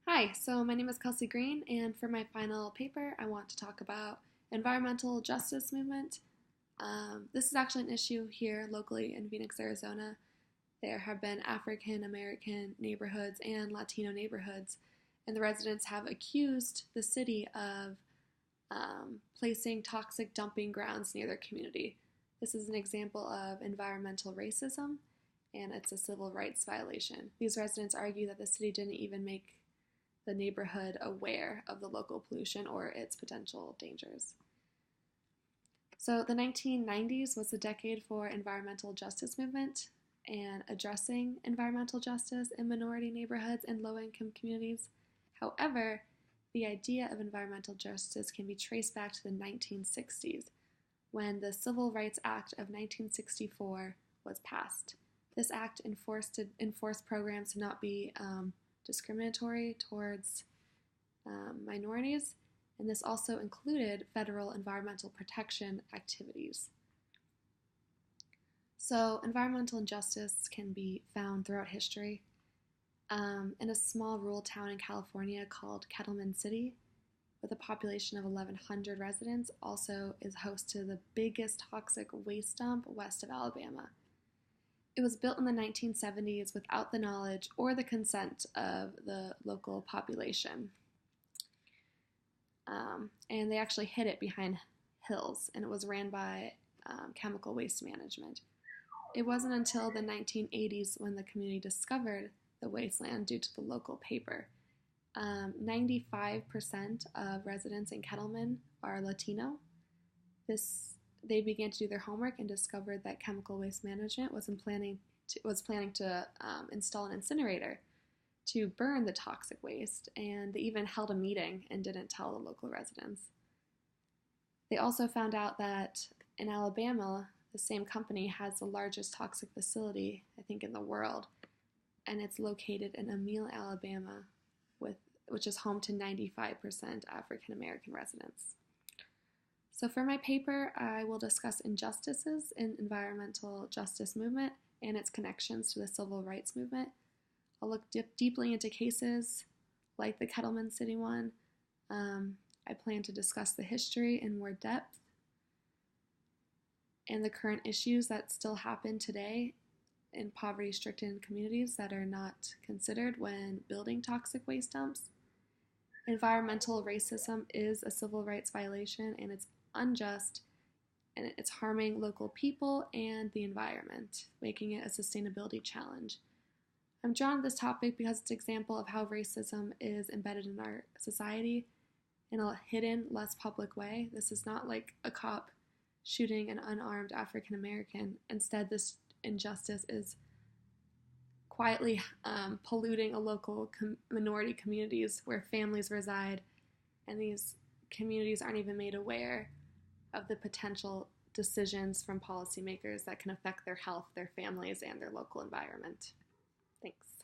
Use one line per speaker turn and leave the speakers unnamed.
Hi, so my name is Kelsey Green, and for my final paper, I want to talk about environmental justice movement. This is actually an issue here locally in Phoenix, Arizona. There have been African American neighborhoods and Latino neighborhoods, and the residents have accused the city of placing toxic dumping grounds near their community. This is an example of environmental racism, and it's a civil rights violation. These residents argue that the city didn't even make the neighborhood aware of the local pollution or its potential dangers. So the 1990s was the decade for environmental justice movement and addressing environmental justice in minority neighborhoods and low-income communities. However, the idea of environmental justice can be traced back to the 1960s when the Civil Rights Act of 1964 was passed. This act enforced programs to not be discriminatory towards minorities, and this also included federal environmental protection activities. So environmental injustice can be found throughout history. In a small rural town in California called Kettleman City, with a population of 1,100 residents, also is host to the biggest toxic waste dump west of Alabama. It was built in the 1970s without the knowledge or the consent of the local population. And they actually hid it behind hills, and it was ran by chemical waste management. It wasn't until the 1980s when the community discovered the wasteland due to the local paper. 95% of residents in Kettleman are Latino. They began to do their homework and discovered that chemical waste management was planning to install an incinerator to burn the toxic waste, and they even held a meeting and didn't tell the local residents. They also found out that in Alabama, the same company has the largest toxic facility, I think, in the world, and it's located in Emile, Alabama, which is home to 95% African American residents. So for my paper, I will discuss injustices in environmental justice movement and its connections to the civil rights movement. I'll look deeply into cases like the Kettleman City one. I plan to discuss the history in more depth and the current issues that still happen today in poverty-stricken communities that are not considered when building toxic waste dumps. Environmental racism is a civil rights violation, and it's unjust, and it's harming local people and the environment, making it a sustainability challenge. I'm drawn to this topic because it's an example of how racism is embedded in our society in a hidden, less public way. This is not like a cop shooting an unarmed African American. Instead, this injustice is quietly polluting a local minority communities where families reside, and these communities aren't even made aware of the potential decisions from policymakers that can affect their health, their families, and their local environment. Thanks.